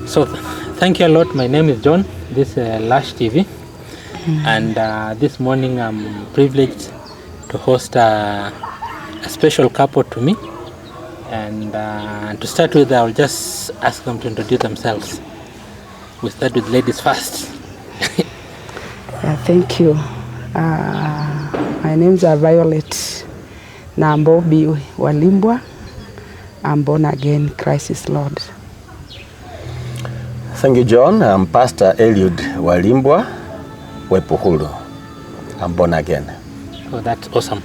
So thank you a lot. My name is John. This is Lash TV. And this morning I'm privileged to host a special couple to me. And to start with, I'll just ask them to introduce themselves. We start with ladies first. Thank you. My name is Violet Nambobi Walimbwa. I'm born again, Christ is Lord. Thank you, John. I'm Pastor Eliud Walimbwa Wepuhulu. I'm born again. Oh, that's awesome.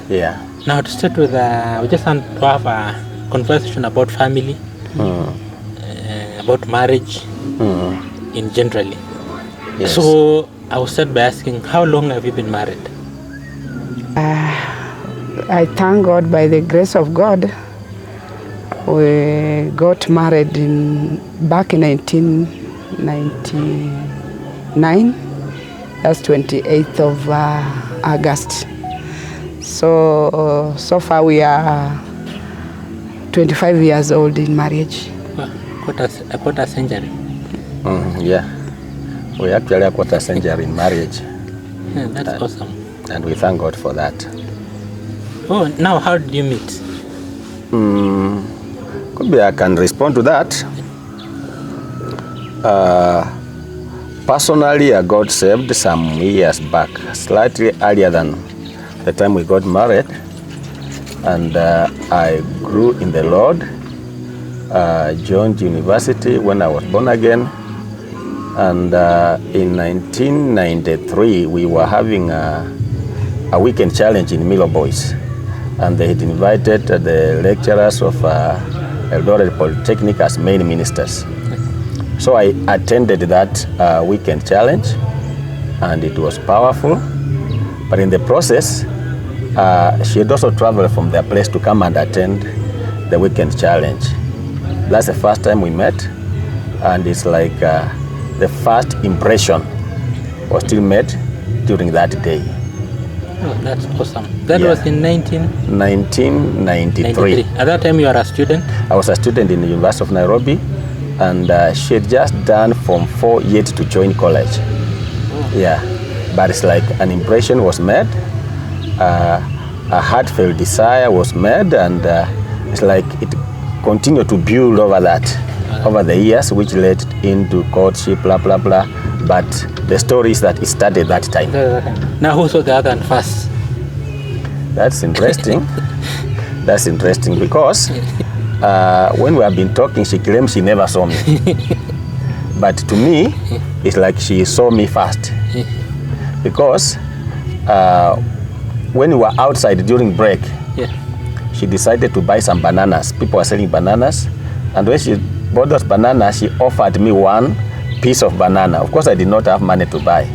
Yeah. Now to start with, we just want to have a conversation about family, about marriage in generally. Yes. So I will start by asking, how long have you been married? I thank God by the grace of God. We got married back in 1999. That's 28th of August. So far we are 25 years old in marriage. A quarter century. Yeah. We actually a quarter century in marriage. Yeah, that's awesome. And we thank God for that. Oh, now how did you meet? Could be I can respond to that. Personally, I got saved some years back, slightly earlier than the time we got married. And I grew in the Lord, joined university when I was born again. And in 1993, we were having a weekend challenge in Milo Boys. And they had invited the lecturers of Eldoret Polytechnic as main ministers. So I attended that weekend challenge, and it was powerful. But in the process, she had also traveled from their place to come and attend the weekend challenge. That's the first time we met, and it's like the first impression was still made during that day. Oh, that's awesome. That was in 1993. At that time you were a student? I was a student in the University of Nairobi, and she had just done Form 4 yet to join college. Oh. Yeah, but it's like an impression was made, a heartfelt desire was made, and it's like it continued to build over that, over the years, which led into courtship, blah, blah, blah. But the story is that it started that time. Now who saw the other one first? That's interesting. That's interesting because when we have been talking, she claims she never saw me. But to me, it's like she saw me first. Because when we were outside during break, she decided to buy some bananas. People were selling bananas. And when she bought those bananas, she offered me one piece of banana. Of course, I did not have money to buy.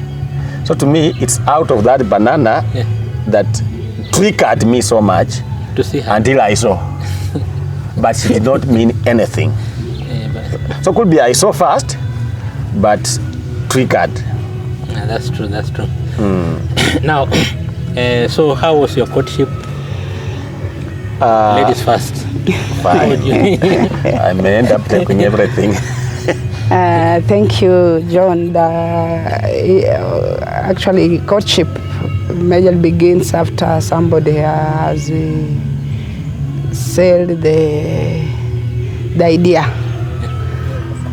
So to me, it's out of that banana that triggered me so much to see her until I saw. But she did not mean anything. So could be I saw first, but triggered. Yeah, that's true, that's true. Now, so how was your courtship? Ladies first. Fine. I may end up taking everything. Thank you, John. Actually, courtship majorly begins after somebody has said the idea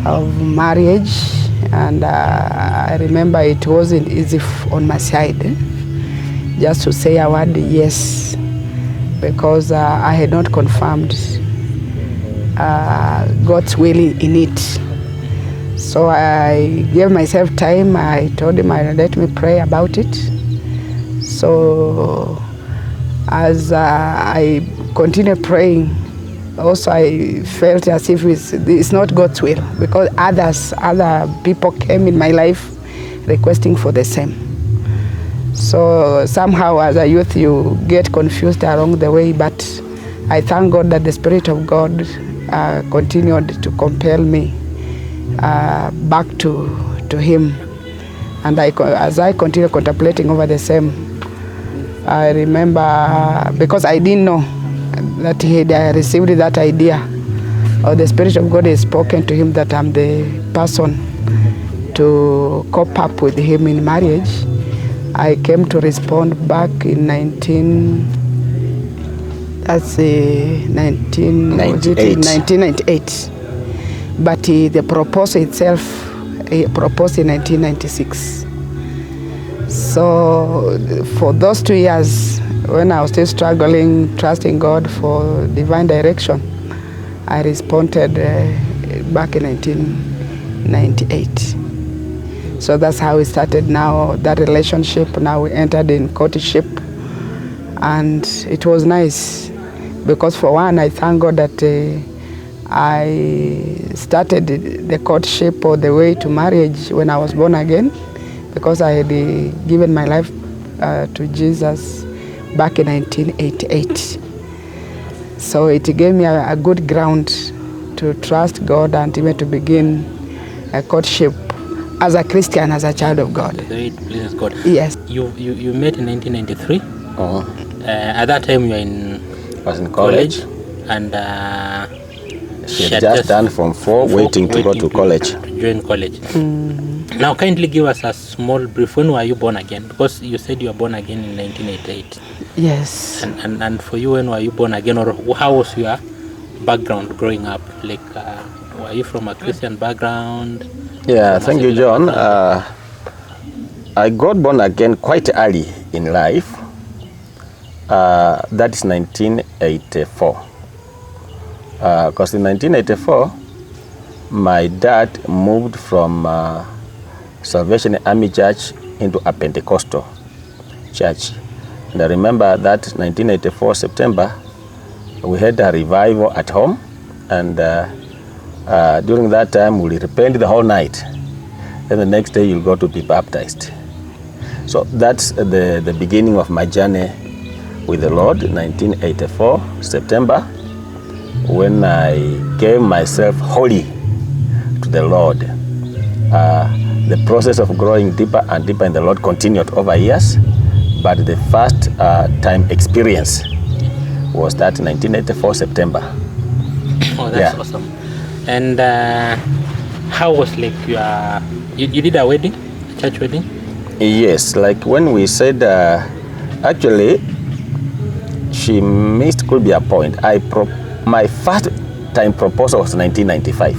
of marriage, and I remember it wasn't easy on my side just to say a word yes, because I had not confirmed God's will in it. So I gave myself time. I told him, let me pray about it. So as I continued praying, also I felt as if it's not God's will, because other people came in my life requesting for the same. So somehow as a youth you get confused along the way, but I thank God that the Spirit of God continued to compel me back to Him. And as I continued contemplating over the same, I remember, because I didn't know that he had received that idea or the Spirit of God has spoken to him that I'm the person to cope up with him in marriage, I came to respond back in 1998. But the proposal itself, he proposed in 1996. So for those 2 years, when I was still struggling, trusting God for divine direction, I responded back in 1998. So that's how we started now, that relationship. Now we entered in courtship, and it was nice because for one, I thank God that I started the courtship or the way to marriage when I was born again, because I had given my life to Jesus back in 1988. So it gave me a good ground to trust God and even to begin a courtship as a Christian, as a child of God. It pleases God. Yes. You met in 1993. At that time, you were in college. And she had just done Form 4, waiting to go to college. To join college. Now, kindly give us a small brief. When were you born again? Because you said you were born again in 1988. Yes. And for you, when were you born again, or how was your background growing up? Like, were you from a Christian background? Yeah, thank you, John. I got born again quite early in life. That is 1984. Because in 1984, my dad moved from Salvation Army Church into a Pentecostal church. And I remember that 1984 September, we had a revival at home, and during that time we repent the whole night, and the next day you'll go to be baptized. So that's the beginning of my journey with the Lord, 1984 September, when I gave myself wholly to the Lord. The process of growing deeper and deeper in the Lord continued over years, but the first time experience was that 1984 September. Oh, that's awesome. And how was like you did a wedding, a church wedding? Yes, like when we said, actually, she missed could be a point. My first time proposal was 1995.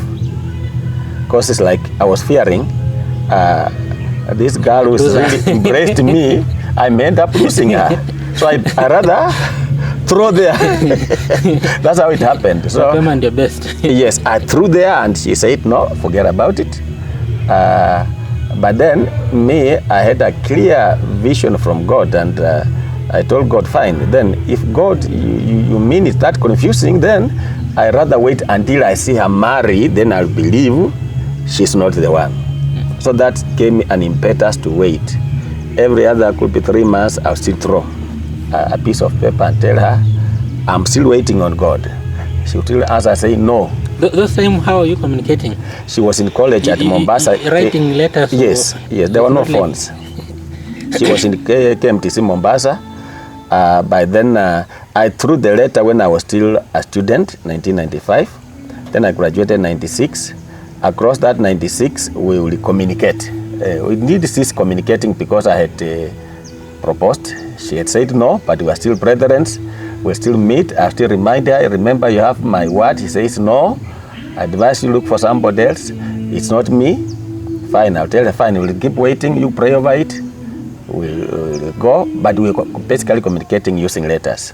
Because it's like I was fearing this girl who's really embraced me, I may end up losing her. So I rather throw there. That's how it happened. So and your best. Yes, I threw there and she said, no, forget about it. But then me, I had a clear vision from God, and I told God, fine, then if God, you mean it's that confusing, then I rather wait until I see her married, then I'll believe she's not the one. So that gave me an impetus to wait. Every other could be 3 months, I'll still throw a piece of paper and tell her, I'm still waiting on God. She would still answer, say no. Those time, how are you communicating? She was in college at Mombasa. Writing letters? Yes, there were no phones. She was in KMTC Mombasa. By then, I threw the letter when I was still a student, 1995. Then I graduated in 96. Across that 96, we will communicate. We need to cease communicating because I had proposed. She had said no, but we are still brethren. We still meet. I still remind her, remember you have my word. He says no. I advise you look for somebody else. It's not me. Fine, I'll tell her, fine, we'll keep waiting. You pray over it. We'll go, but we're basically communicating using letters.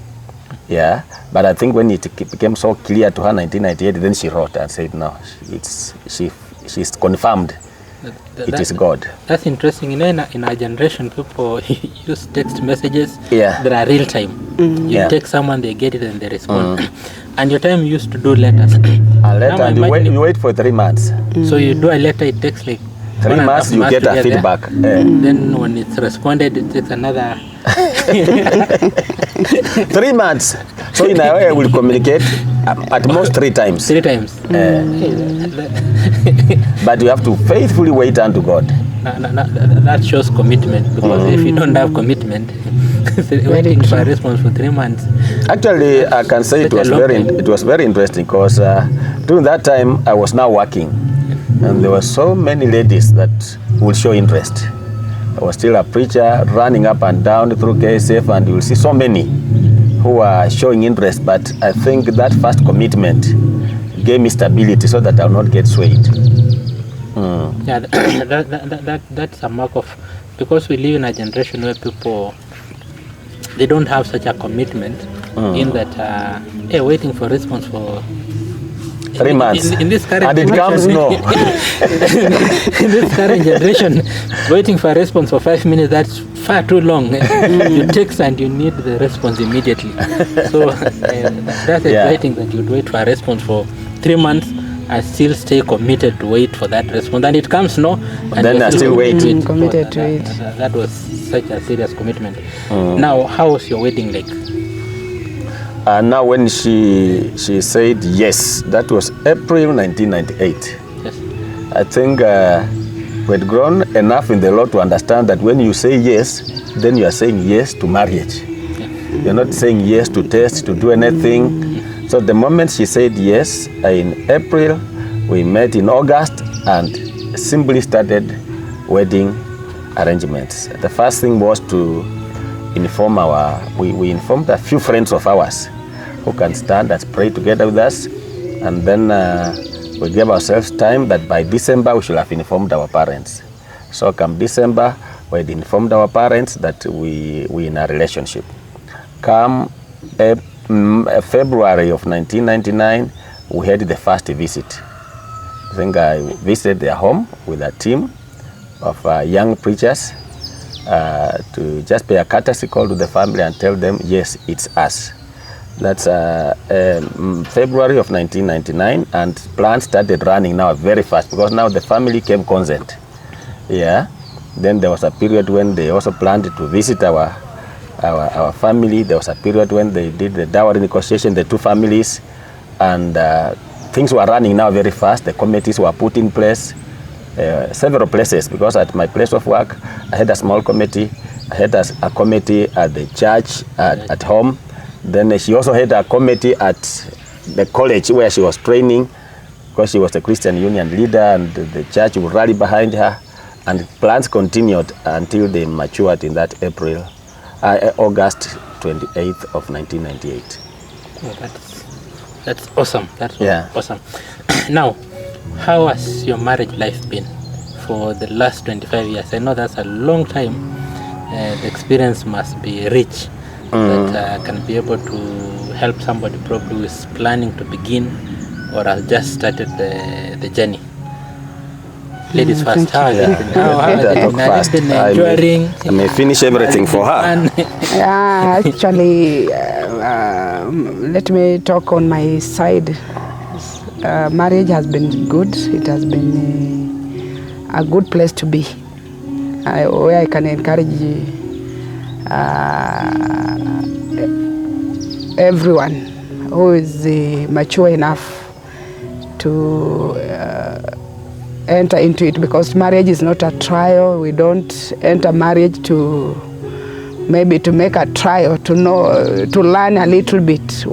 Yeah, but I think when it became so clear to her 1998, then she wrote and said no, she's confirmed. It is God. That's interesting. You know, in our generation, people use text messages that are real time. You text someone, they get it and they respond. And your time used to do letters. A letter, and you wait for 3 months. So you do a letter, it takes like 3 months, you get a feedback. Then when it's responded, it takes another 3 months. So in a way, we'll communicate at most 3 times. 3 times. But you have to faithfully wait unto God. That shows commitment, because if you don't have commitment, waiting for a response for 3 months. Actually, I can say it was very interesting, because 2 during that time, I was now working, and there were so many ladies that would show interest. I was still a preacher, running up and down through KSF, and you will see so many who are showing interest, but I think that first commitment gave me stability so that I will not get swayed. Yeah, that's a mark of, because we live in a generation where people, they don't have such a commitment in that, waiting for response for 3 months. In this current and it comes no. In this current generation, waiting for a response for 5 minutes, that's far too long. You text and you need the response immediately. So that's exciting that you'd wait for a response for 3 months and still stay committed to wait for that response. And it comes no, and then I still wait. Committed to it. That was such a serious commitment. Now, how was your wedding like? Now when she said yes, that was April 1998. Yes. I think we had grown enough in the Lord to understand that when you say yes, then you are saying yes to marriage. Yeah. You're not saying yes to test, to do anything. So the moment she said yes, in April, we met in August and simply started wedding arrangements. The first thing was to inform we informed a few friends of ours who can stand and pray together with us, and then we gave ourselves time that by December we should have informed our parents. So come December, we had informed our parents that we in a relationship. Come February of 1999, we had the first visit. I think I visited their home with a team of young preachers to just pay a courtesy call to the family and tell them, yes, it's us. That's February of 1999, and plans started running now very fast because now the family came consent. Yeah. Then there was a period when they also planned to visit our family. There was a period when they did the dowry negotiation, the two families, and things were running now very fast. The committees were put in place. Several places, because at my place of work I had a small committee. I had a committee at the church at home. Then she also had a committee at the college where she was training, because she was a Christian Union leader and the church would rally behind her, and plans continued until they matured in that August 28th of 1998. Oh, that's awesome. That's awesome. Now, how has your marriage life been for the last 25 years? I know that's a long time. The experience must be rich, that can be able to help somebody probably who is planning to begin or has just started the journey. Ladies first. How has it been? Has it been I may finish everything for her. Actually, let me talk on my side. Marriage has been good. It has been a good place to be, where I can encourage everyone who is mature enough to enter into it, because marriage is not a trial. We don't enter marriage to maybe to make a trial, to know, to learn a little bit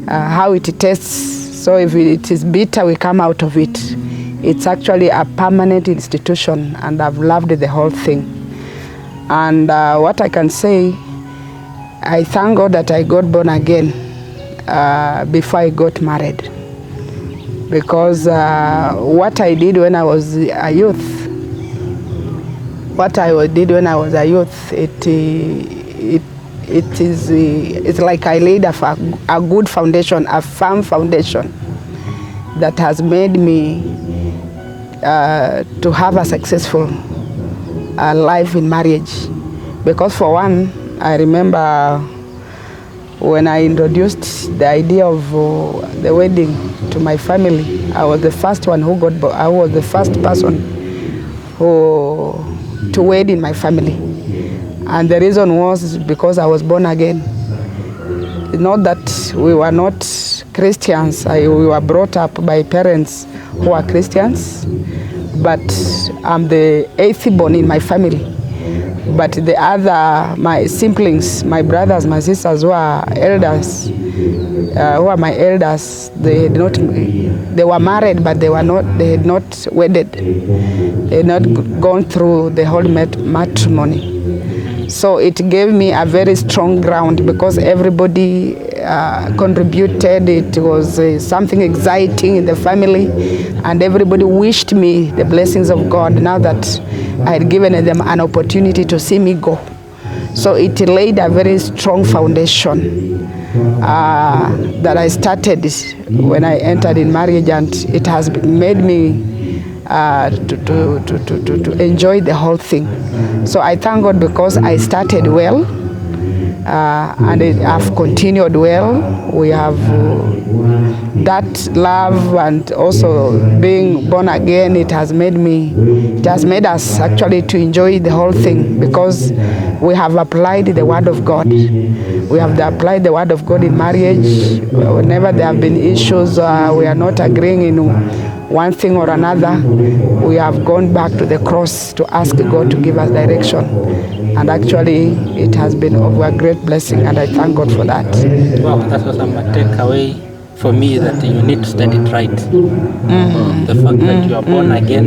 how it tastes. So if it is bitter, we come out of it. It's actually a permanent institution, and I've loved the whole thing. And what I can say, I thank God that I got born again before I got married. Because what I did when I was a youth, it's like I laid a good foundation, a firm foundation that has made me to have a successful life in marriage. Because for one, I remember when I introduced the idea of the wedding to my family, I was the first one who got born. I was the first person to wed in my family. And the reason was because I was born again. It's not that we were not Christians. We were brought up by parents who are Christians, but I'm the eighth born in my family. But the other, my siblings, my brothers, my sisters who are elders, who are my elders, they were married, but they had not wedded. They had not gone through the whole matrimony. So it gave me a very strong ground because everybody contributed. It was something exciting in the family, and everybody wished me the blessings of God now that I had given them an opportunity to see me go. So it laid a very strong foundation that I started when I entered in marriage, and it has made me to enjoy the whole thing. So I thank God because I started well, and I've continued well. We have that love, and also being born again, it has made us actually to enjoy the whole thing because we have applied the word of God. We have applied the word of God in marriage. Whenever there have been issues, we are not agreeing in one thing or another, we have gone back to the cross to ask God to give us direction. And actually, it has been of a great blessing, and I thank God for that. Wow, that was a takeaway for me, that you need to study it right. The fact that you are born again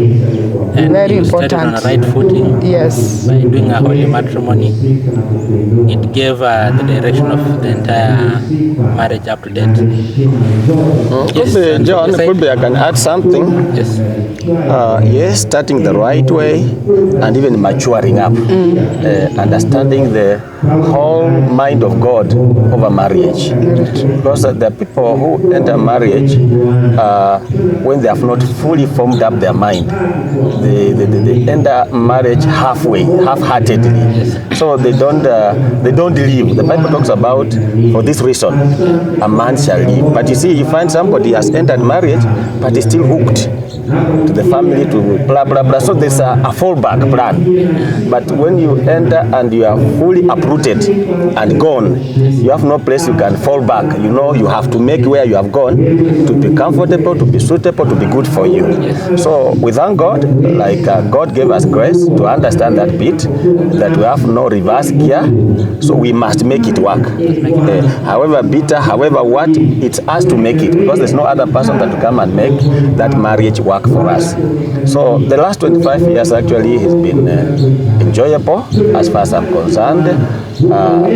and Very you important. started on a right footing. Yes. By doing a holy matrimony, it gave the direction of the entire marriage up to date. Could be, John, could be I can add something. Yes. Yes, starting the right way and even maturing up, understanding the whole mind of God over marriage. Because there are people who enter marriage when they have not fully formed up their mind. They enter marriage half-heartedly. So they don't live. The Bible talks about, for this reason, a man shall live. But you see, you find somebody has entered marriage, but is still hooked to the family, to blah, blah, blah. So there's a fallback plan. But when you enter and you are fully uprooted and gone, you have no place you can fall back. You know, you have to make where you have gone to be comfortable, to be suitable, to be good for you. So we thank God, like God gave us grace to understand that bit, that we have no reverse gear, so we must make it work. However bitter, however what, it's us to make it, because there's no other person that will come and make that marriage work for us. So the last 25 years actually has been enjoyable as far as I'm concerned.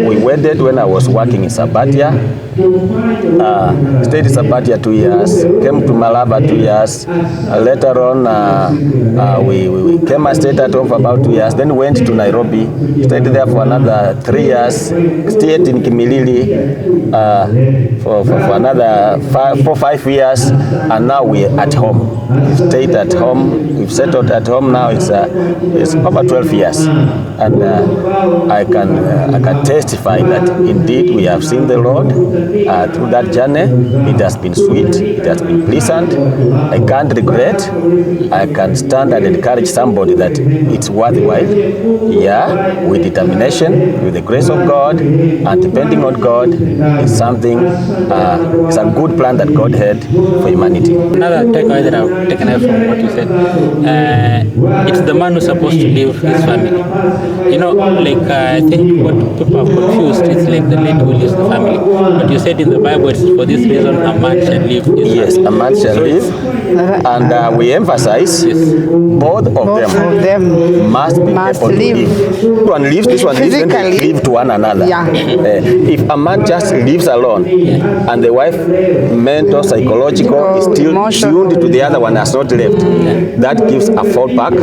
We wedded when I was working in Sabatia. Stayed in Sabatia 2 years, came to Malaba 2 years. Later on, we came and stayed at home for about 2 years. Then went to Nairobi, stayed there for another 3 years. Stayed in Kimilili for another 5 years, and now we're at home. We've stayed at home. We've settled at home now. It's over 12 years, and I can testify that indeed we have seen the Lord through that journey. It has been sweet. It has been pleasant. I can't regret. I can stand and encourage somebody that it's worthwhile. Yeah, with determination, with the grace of God, and depending on God, it's something. It's a good plan that God had for humanity. Another takeaway that I've taken away from what you said, it's the man who's supposed to leave his family. You know, like I think what people have confused is like the lady who leaves the family. But you said in the Bible, it's for this reason a man shall leave his family. Yes, a man shall leave, and we emphasize both of them must be able to live. This one lives, this one lives, then they live to one another. Yeah. If a man just lives alone, and the wife, mental, psychological, is still tuned to the other one, has not left, that gives a fallback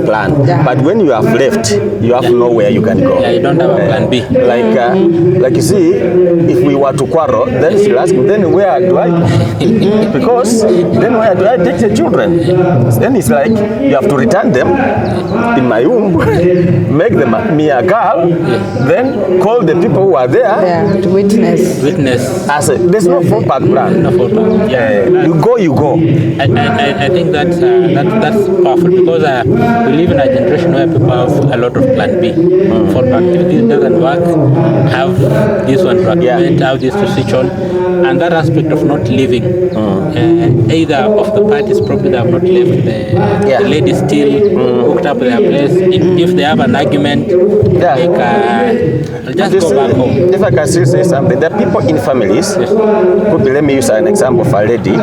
plan. Yeah. But when you have left, you have nowhere you can go. Yeah, you don't have a plan B. Like you see, if we were to quarrel, then she'll ask me, then where do I go? Because then where do I take the children? Then it's like, you have to return them in my womb, make them me a girl, then call the people who are there to witness. There's no fallback plan. No fallback. Yeah. You go. I think that's powerful, because we live in a generation where people have a lot of plan B, fallback. This it doesn't work, have this one to activate, have this to switch on. And that aspect of not leaving, either of the parties probably they have not left, the lady still hooked up their place. If they have an argument, like just go back home. If I can still say something, there are people in families, could be, let me use an example of a lady,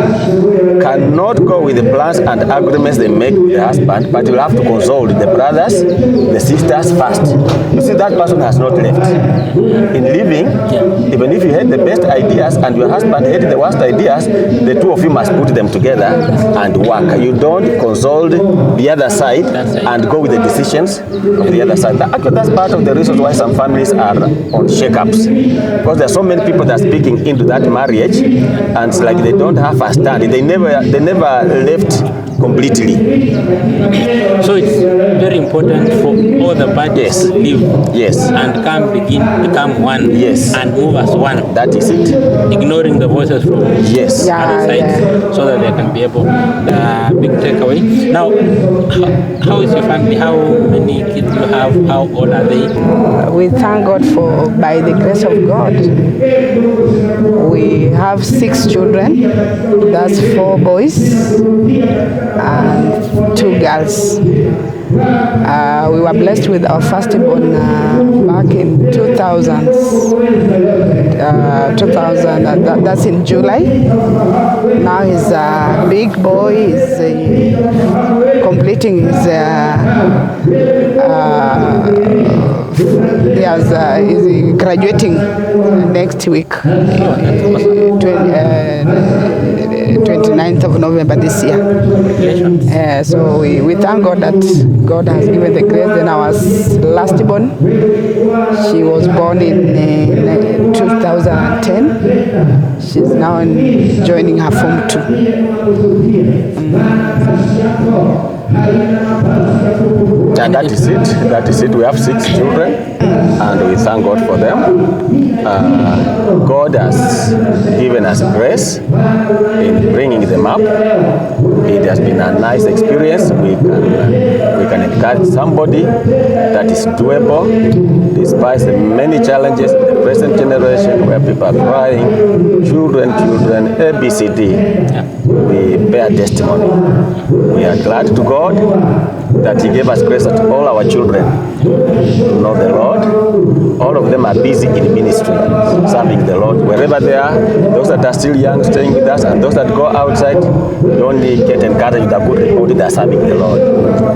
cannot go with the plans and agreements they make with the husband, but will have to consult the brothers, the sisters first. You see, that person has not left. In living, even if you had the best ideas and your husband had the worst ideas, the two of you must put them together and work. You don't consult the other side and go with the decisions of the other side. Actually, that's part of the reasons why some families are on shake-ups, because there are so many people that are speaking into that marriage, and it's like they don't have a stand. They never left completely. So it's very important for all the parties to live and become one and move as one. That is it. Ignoring the voices from other sides so that they can be able. The big takeaway. Now, how is your family? How many kids do you have? How old are they? We thank God for, by the grace of God, we have 6 children. That's 4 boys and 2 girls. We were blessed with our firstborn back in 2000. That's in July. Now he's a big boy. He's completing his he's graduating next week, 29th of November this year. So we thank God that God has given the grace. Then our last born, she was born in 2010. She's now joining her Form 2. And that is it. That is it. We have 6 children, and we thank God for them. God has given us grace in bringing them up. It has been a nice experience. We can encourage somebody that is doable, despite the many challenges in the present generation where people are crying, children, ABCD. We bear testimony. We are glad to God that He gave us grace that all our children know the Lord. All of them are busy in ministry, serving the Lord wherever they are. Those that are still young, staying with us, and those that go outside, you only get encouraged with a good report. They are serving the Lord.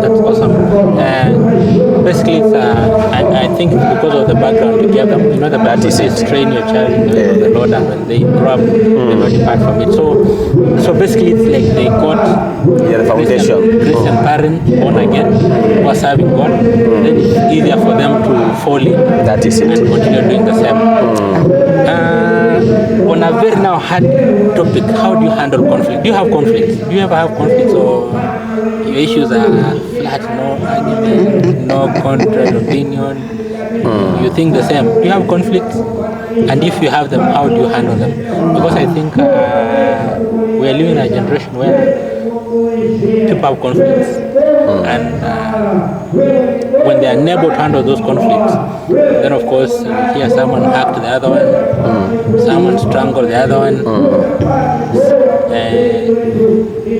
That's awesome. Basically, I think it's because of the background you give them. You know, the that is it. Train your child in the Lord, and when they grow up, they not depart from it. So basically, it's like they got the foundation. Christian parents born again who are serving God. Then it's easier for them to fall in. That is it. And continue doing the same. On a very now hard topic, how do you handle conflict? Do you have conflicts? Do you ever have conflicts, or your issues are flat, no argument, no contrary opinion? You think the same? Do you have conflicts? And if you have them, how do you handle them? Because I think we are living in a generation where people have conflicts, and when they are unable to handle those conflicts, then of course you hear someone hacked the other one, someone strangled the other one,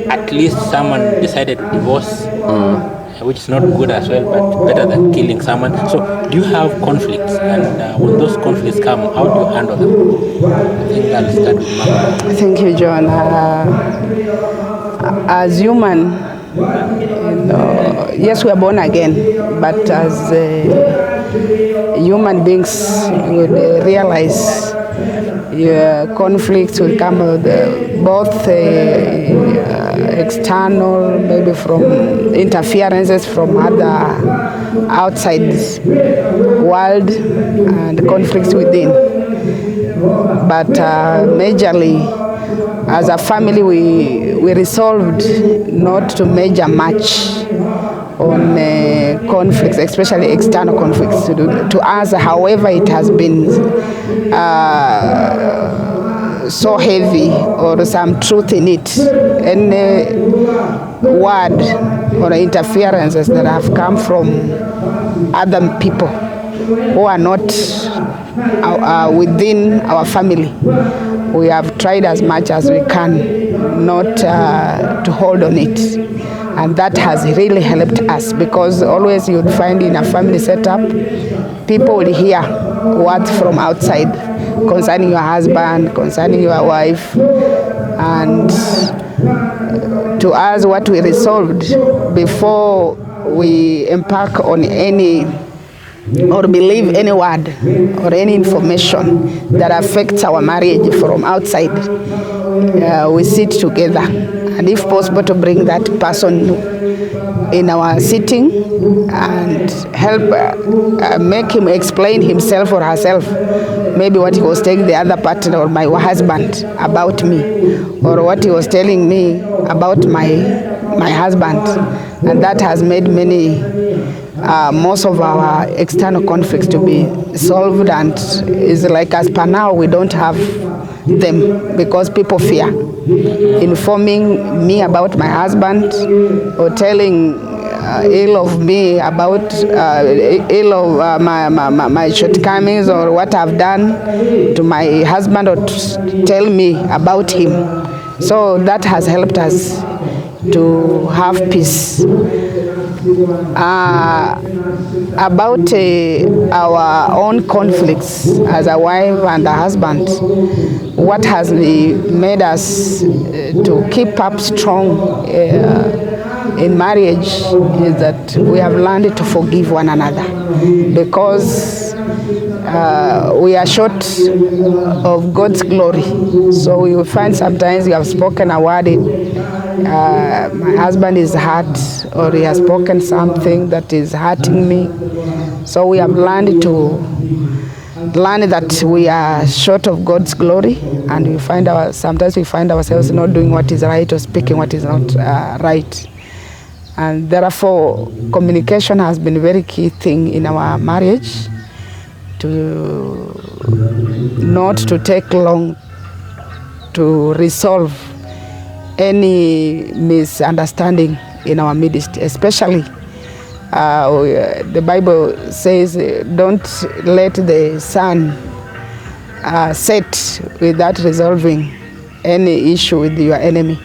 at least someone decided to divorce, which is not good as well, but better than killing someone. So do you have conflicts, and when those conflicts come, how do you handle them? I think I'll start with Mama. Thank you, John. As human, yes, we are born again, but as human beings, you would realize conflicts will come both external, maybe from interferences from other outside world, and conflicts within. But majorly, as a family, we resolved not to major much on conflicts, especially external conflicts. To us, however, it has been so heavy, or some truth in it, any word or interferences that have come from other people who are not within our family. We have tried as much as we can not to hold on it. And that has really helped us, because always you'd find in a family setup, people will hear words from outside concerning your husband, concerning your wife. And to us, what we resolved before we embark on any or believe any word or any information that affects our marriage from outside, we sit together, and if possible to bring that person in our sitting and help make him explain himself or herself, maybe what he was telling the other partner or my husband about me, or what he was telling me about my husband. And that has made most of our external conflicts to be solved, and it's like as per now we don't have them, because people fear informing me about my husband or telling ill of me about ill of my shortcomings or what I've done to my husband, or to tell me about him. So that has helped us to have peace. About our own conflicts as a wife and a husband, what has made us to keep up strong in marriage is that we have learned to forgive one another, because we are short of God's glory. So we will find sometimes you have spoken a word, my husband is hurt, or he has spoken something that is hurting me. So we have learned that we are short of God's glory, and sometimes we find ourselves not doing what is right or speaking what is not right. And therefore, communication has been a very key thing in our marriage, not to take long to resolve any misunderstanding in our midst, especially the Bible says, don't let the sun set without resolving any issue with your enemy.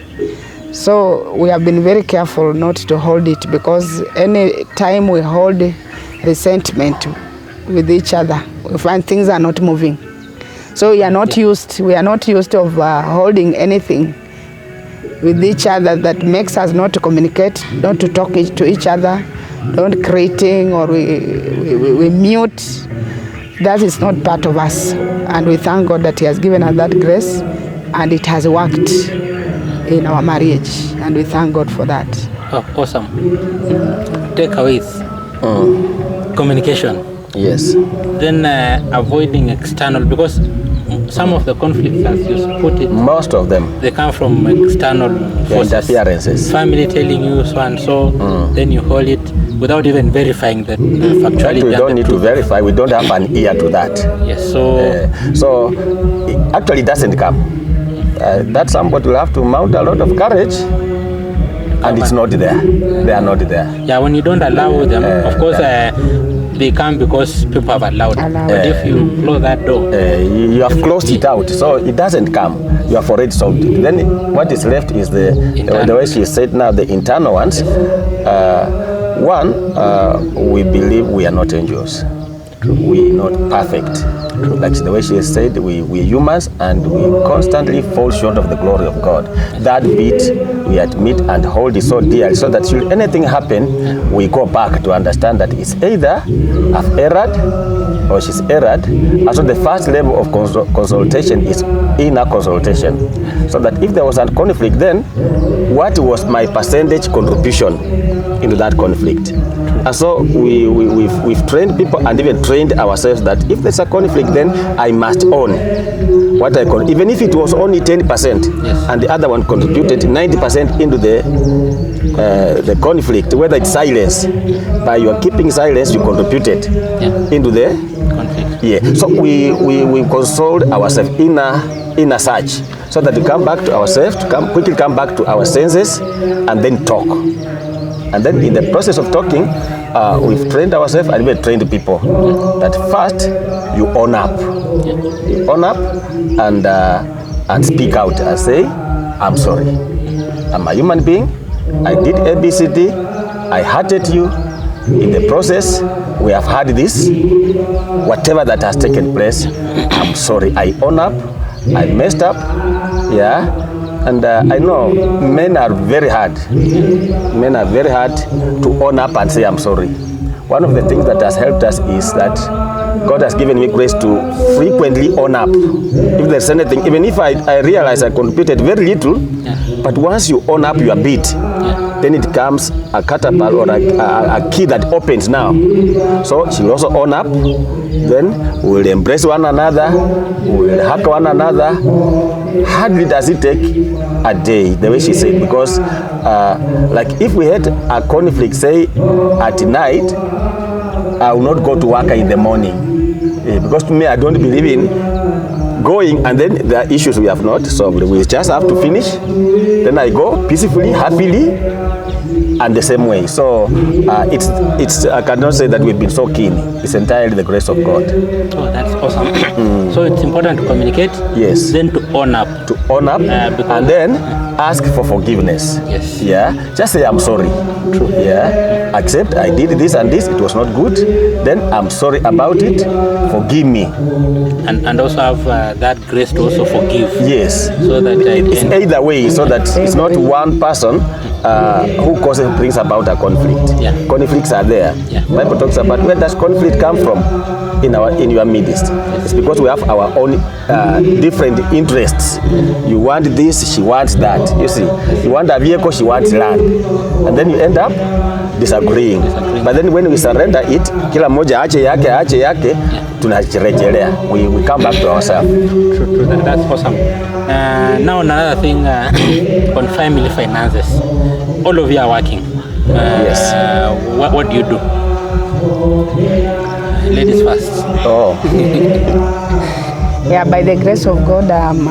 So we have been very careful not to hold it, because any time we hold resentment with each other, we find things are not moving. So we are not used of holding anything with each other that makes us not to communicate, not to talk to each other, don't greeting, or we mute. That is not part of us, and we thank God that He has given us that grace, and it has worked in our marriage, and we thank God for that. Oh, awesome. Takeaways. Communication. Yes. Then avoiding external, because some of the conflicts, as you put it, most of them, they come from external forces, interferences. Family telling you so and so, then you hold it without even verifying that factually. We don't need to verify. We don't have an ear to that. Yes. So it actually doesn't come. That somebody will have to mount a lot of courage, and it's not there. They are not there. Yeah, when you don't allow them, of course, they come because people have allowed. But if you close that door, you have closed it out, so it doesn't come. You have already solved it. Then what is left is the way she said now, the internal ones. We believe we are not angels. We are not perfect. Like the way she said, we're humans, and we constantly fall short of the glory of God. That bit we admit and hold it so dear, so that should anything happen, we go back to understand that it's either I've erred or she's erred. And so the first level of consultation is inner consultation. So that if there was a conflict, then what was my percentage contribution into that conflict? And so we've trained people and even trained ourselves that if there's a conflict, then I must own what I call, even if it was only 10%, yes, and the other one contributed 90% into the conflict, whether it's silence. By your keeping silence, you contributed into the conflict. Yeah. So we console ourselves in a search, so that we come back to ourselves, quickly come back to our senses, and then talk. And then in the process of talking, we've trained ourselves and we've trained people that first you own up. You own up and speak out and say, I'm sorry. I'm a human being. I did ABCD. I hurted you. In the process, we have had this. Whatever that has taken place, I'm sorry. I own up. I messed up. Yeah. And I know men are very hard. Men are very hard to own up and say, I'm sorry. One of the things that has helped us is that God has given me grace to frequently own up. If there's anything, even if I realize I contributed very little, but once you own up your bit, then it becomes a catapult or a key that opens now. So she'll also own up, then we'll embrace one another, we'll hug one another. Hardly does it take a day, the way she said, because like if we had a conflict, say at night, I will not go to work in the morning. Because to me, I don't believe in going and then there are issues we have not solved. We just have to finish. Then I go peacefully, happily, and the same way. So it's I cannot say that we've been so keen. It's entirely the grace of God. Oh, that's awesome. So it's important to communicate. Yes. Then to own up. To own up, and then ask for forgiveness. Yes. Yeah. Just say I'm sorry. True. Yeah. Accept I did this and this. It was not good. Then I'm sorry about it. Forgive me. And also have that grace to also forgive. Yes. So that it's either way, so that it's not one person who brings about a conflict. Yeah. Conflicts are there. Yeah. Bible talks about where does conflict come from in your midst. It's because we have our own different interests. You want this, she wants that. You see, you want a vehicle, she wants land, and then you end up disagreeing. But then when we surrender it, kila mmoja ache yake, tunajirejelea. We come back to ourselves. True. That's awesome. Now another thing on family finances. All of you are working. Yes. What do you do? Ladies first. Oh. Yeah, by the grace of God, I'm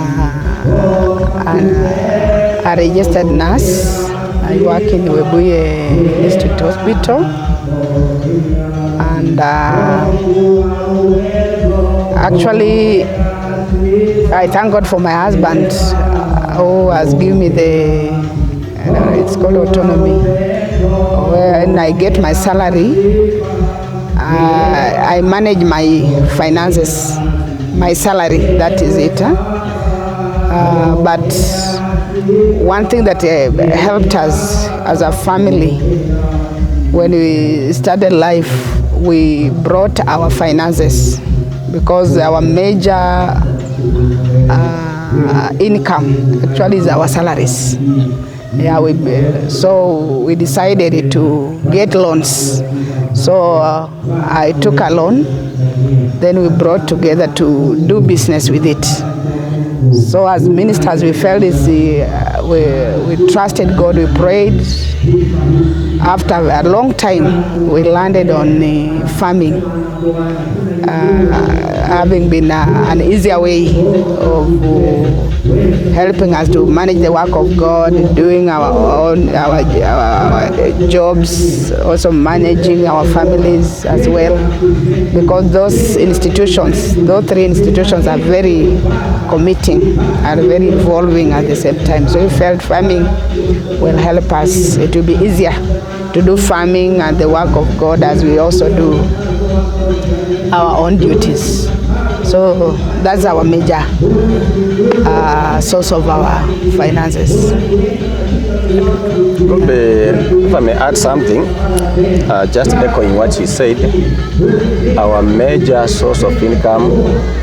a registered nurse. I work in Webuye District Hospital. And actually, I thank God for my husband who has given me it's called autonomy. When I get my salary, I manage my finances, my salary, that is it. But one thing that helped us as a family, when we started life, we brought our finances because our major income actually is our salaries. Yeah, so we decided to get loans. So I took a loan, then we brought together to do business with it. So as ministers, we felt we trusted God, we prayed. After a long time, we landed on farming, having been an easier way of helping us to manage the work of God, doing our jobs, also managing our families as well. Because those three institutions are very committing and very involving at the same time. So we felt farming will help us. It will be easier to do farming and the work of God as we also do our own duties. So that's our major source of our finances. If I may add something, just echoing what she said, our major source of income,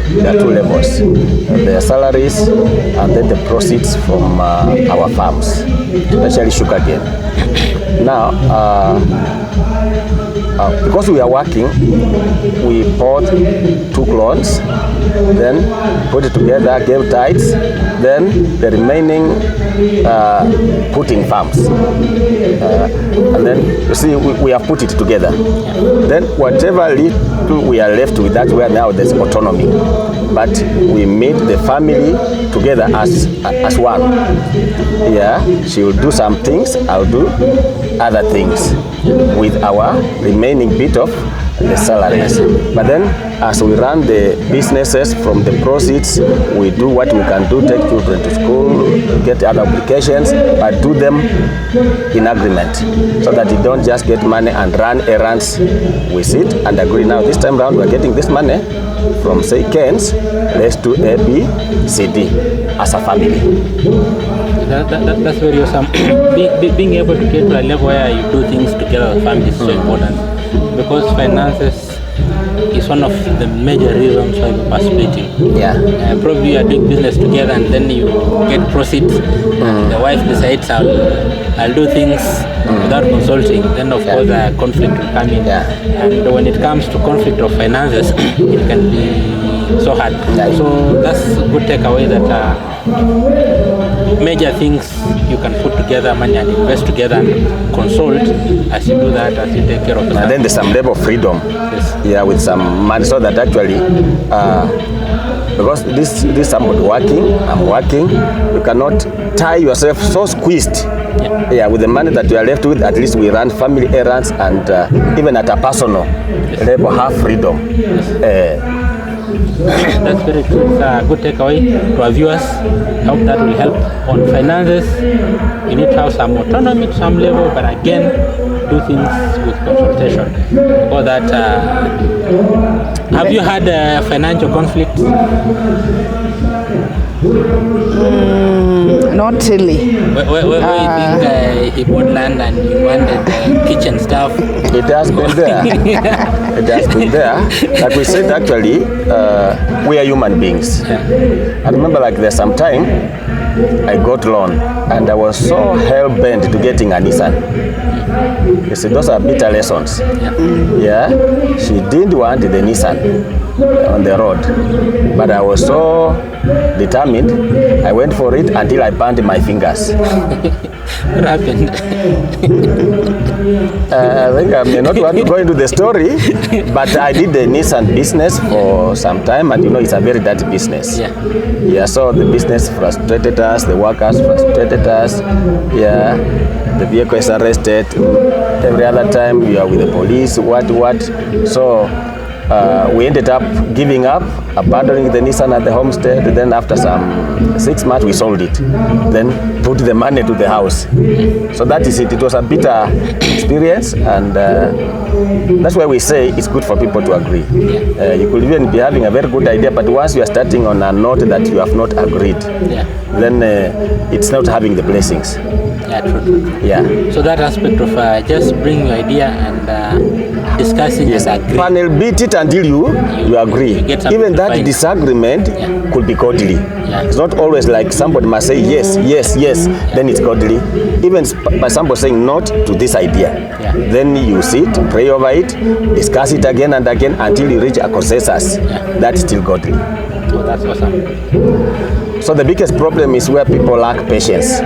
there are two levels. There are salaries and then the proceeds from our farms, especially sugarcane. Now, because we are working, we bought 2 clones, then put it together, gave tithes, then the remaining put in farms. And then, you see, we have put it together. Then whatever little we are left with, that's where now there's autonomy. But we meet the family together as one. Yeah, she will do some things, I'll do other things with our remaining bit of the salaries. But then as we run the businesses from the proceeds, we do what we can do, take children to school, get other obligations, but do them in agreement so that you don't just get money and run errands. We sit and agree, now this time round we're getting this money from say Ken's, let's do A, B, C, D as a family. That's very awesome. Being able to get to a level where you do things together as a family is so important, because finances is one of the major reasons why people are splitting. Yeah. Probably you are doing business together and then you get proceeds. The wife decides I'll do things without consulting. Then of course conflict will come in. Yeah. And when it comes to conflict of finances, it can be so hard. Yeah. So that's a good takeaway that major things you can put together money and invest together and consult as you do that, as you take care of the And then there's some level of freedom. Yes. Yeah, with some money, so that actually because this somebody working, I'm working, you cannot tie yourself so squeezed. Yeah, with the money that you are left with, at least we run family errands and even at a personal level have freedom. That's very true. It's a good takeaway to our viewers. I hope that will help on finances. You need to have some autonomy to some level, but again, do things with consultation. Or that, have you had financial conflict? Not really. Where you think he bought land and you wanted kitchen stuff? It has been there. It has been there. Like we said, actually, we are human beings. I remember like there's some time I got loan and I was so hell-bent to getting a Nissan. You see, those are bitter lessons. Yeah, she didn't want the Nissan on the road, but I was so determined. I went for it until I burned my fingers. What happened? I think I may not want to go into the story, but I did the Nissan business for some time, and you know it's a very dirty business. Yeah, so the business frustrated us, the workers frustrated us. Yeah, the vehicle is arrested. Every other time we are with the police, what. So we ended up giving up, abandoning the Nissan at the homestead. Then after some 6 months, we sold it. Then put the money to the house. So that is it. It was a bitter experience, and that's why we say it's good for people to agree. You could even be having a very good idea, but once you are starting on a note that you have not agreed, then it's not having the blessings. Yeah, true. Yeah. So that aspect of just bring your idea and discussing and agree. Panel beat it until you agree. Even that defined. Disagreement could be godly. It's not always like somebody must say yes, then it's godly. Even by somebody saying not to this idea. Then you sit, pray over it, discuss it again and again until you reach a consensus. That's still godly. Oh, that's awesome. So the biggest problem is where people lack patience.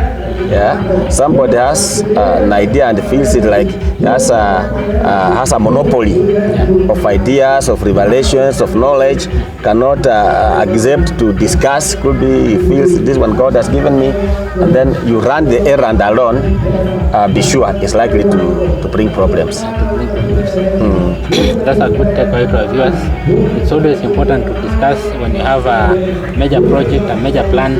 Yeah, somebody has an idea and feels it like has a monopoly of ideas, of revelations, of knowledge, cannot accept to discuss. Could be he feels this one God has given me, and then you run the errand alone. Be sure it's likely to bring problems. That's a good takeaway to our viewers. It's always important to discuss when you have a major project, a major plan.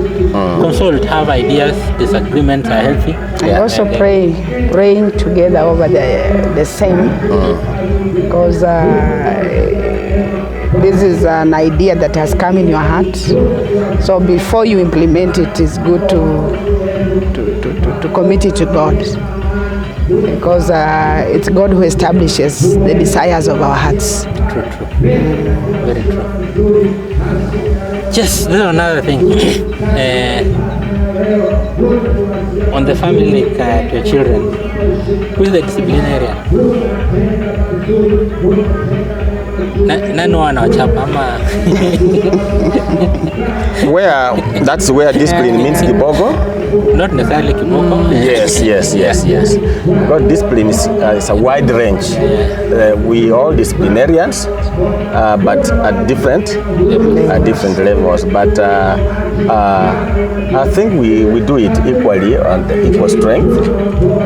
Consult, have ideas. Disagreements are healthy. And also praying together over the same, because this is an idea that has come in your heart. So before you implement it, it's good to commit it to God, because it's God who establishes the desires of our hearts. True. Very true. Just another thing. On the family, to your children, Who is the disciplinarian? Nani wanawachapa ama? That's where discipline means kiboko. Not necessarily kiboko. Yes. Because discipline is a wide range. We all disciplinarians, but at different levels. But I think we do it equally on equal strength.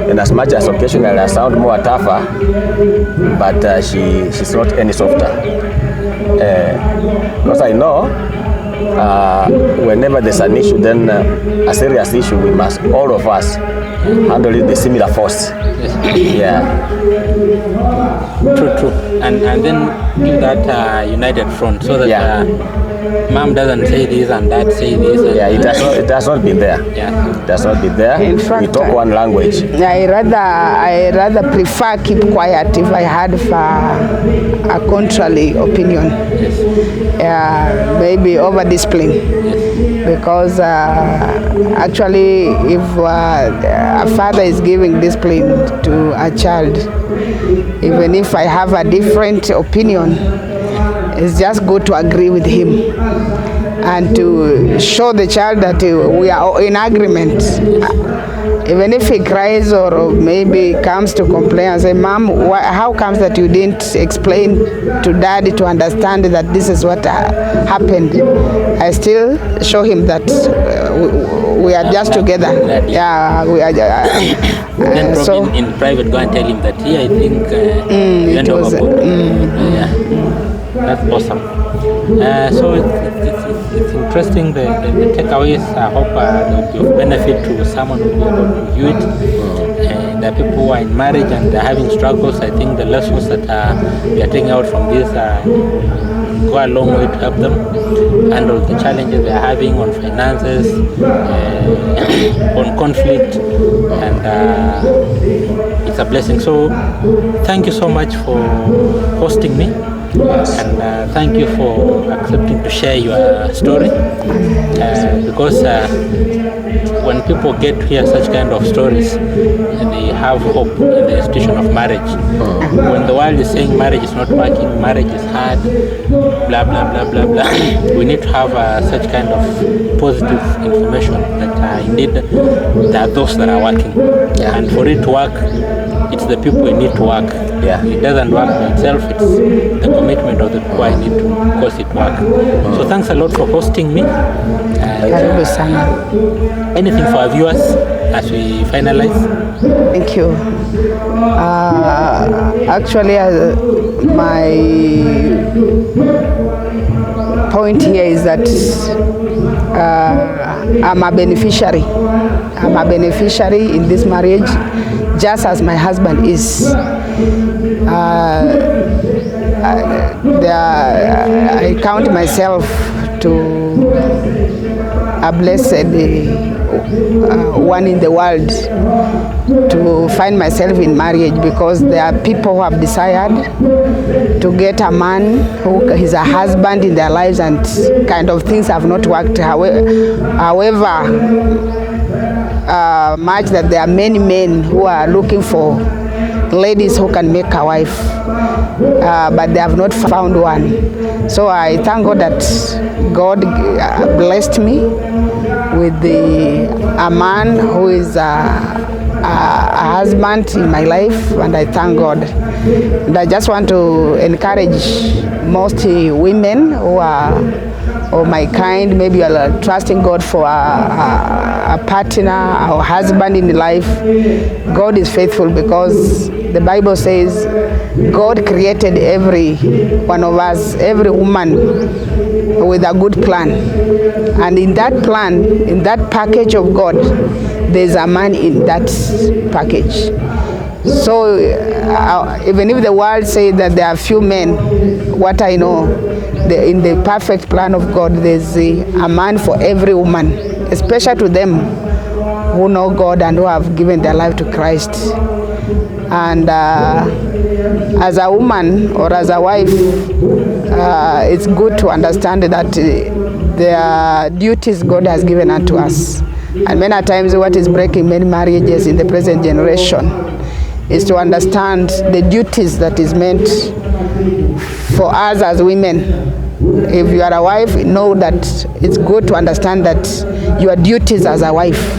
And as much as occasionally I sound more tougher, but she's not any softer. Because I know whenever there's an issue, then a serious issue, we must, all of us, handle it with similar force. Yes. True. And then give that united front so that mom doesn't say this and dad say this. It has not been there. It has not been there. In fact, we talk one language. I rather prefer keep quiet if I had a contrary opinion. Maybe over discipline. Because actually, if a father is giving discipline to a child, even if I have a different opinion, it's just good to agree with him and to show the child that we are in agreement. Even if he cries or maybe comes to complain and say, Mom, how comes that you didn't explain to Daddy to understand that this is what happened? I still show him that we are just together. We are. Then so in private, go and tell him that I think you went overboard. That's awesome. So it's interesting, the takeaways. I hope they'll be of benefit to someone who will be able to view it. The people who are in marriage and they're having struggles, I think the lessons that we are taking out from this go a long way to help them handle the challenges they're having on finances, on conflict, and it's a blessing. So thank you so much for hosting me. And thank you for accepting to share your story, because when people get to hear such kind of stories, they have hope in the institution of marriage. When the world is saying marriage is not working, marriage is hard, blah blah blah blah blah, we need to have such kind of positive information that indeed there are those that are working, and for it to work, it's the people who need to work. It doesn't work by itself, it's the commitment of the people I need to cause it work. So thanks a lot for hosting me. Anything for our viewers as we finalize? Thank you. Actually, my point here is that I'm a beneficiary. I'm a beneficiary in this marriage, just as my husband is. I count myself to a blessed one in the world to find myself in marriage, because there are people who have desired to get a man who is a husband in their lives, and kind of things have not worked. However, much that there are many men who are looking for ladies who can make a wife, but they have not found one. So I thank God that God blessed me with a man who is a husband in my life, and I thank God. And I just want to encourage most women who are of my kind, maybe you are trusting God for a partner or husband in life. God is faithful, because the Bible says God created every one of us, every woman, with a good plan. And in that plan, in that package of God, there's a man in that package. So even if the world says that there are few men, what I know, in the perfect plan of God, there's a man for every woman, especially to them who know God and who have given their life to Christ. And as a woman or as a wife, it's good to understand that there are duties God has given unto us. And many times what is breaking many marriages in the present generation is to understand the duties that is meant for us as women. If you are a wife, know that it's good to understand that your duties as a wife.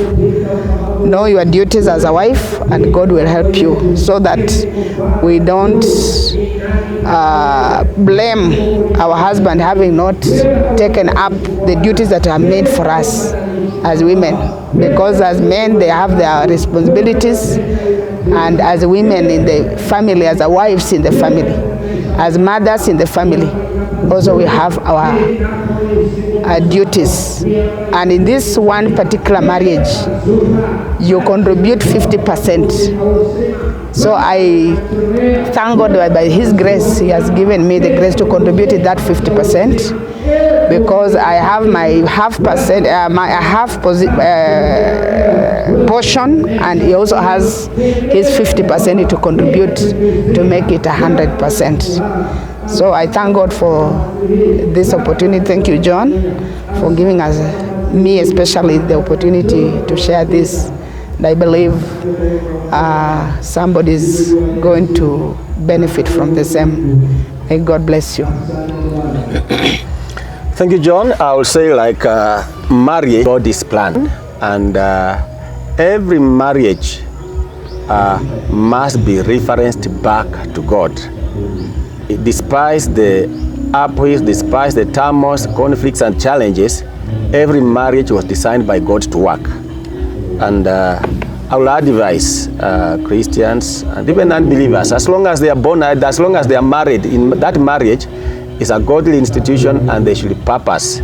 Know your duties as a wife, and God will help you so that we don't blame our husband having not taken up the duties that are made for us as women. Because as men, they have their responsibilities, and as women in the family, as wives in the family, as mothers in the family, also we have our duties. And in this one particular marriage, you contribute 50%. So I thank God that by His grace, He has given me the grace to contribute that 50%, because I have my portion, and He also has His 50% to contribute to make it 100%. So I thank God for this opportunity. Thank you, John, for giving us, me especially, the opportunity to share this. And I believe somebody's going to benefit from the same. May God bless you. Thank you, John. I will say, like, marriage, God's plan, and every marriage must be referenced back to God. Despite the upheavals, despite the turmoils, conflicts, and challenges, every marriage was designed by God to work. And I will advise Christians and even unbelievers, as long as they are born, as long as they are married, in that marriage is a godly institution, and they should purpose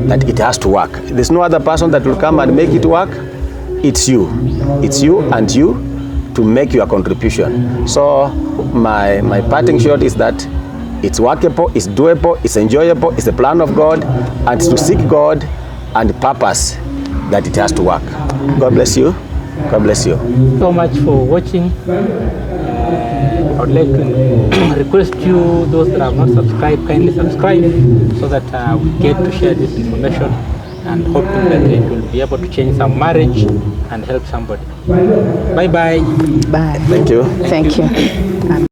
that it has to work. There's no other person that will come and make it work. It's you. It's you and you to make your contribution. So my parting shot is that it's workable, it's doable, it's enjoyable, it's the plan of God, and to seek God and purpose that it has to work. God bless you. God bless you. So much for watching. I would like to request you, those that have not subscribed, kindly subscribe, so that we get to share this information, and hoping that it will be able to change some marriage and help somebody. Bye bye. Bye. Thank you. Thank you.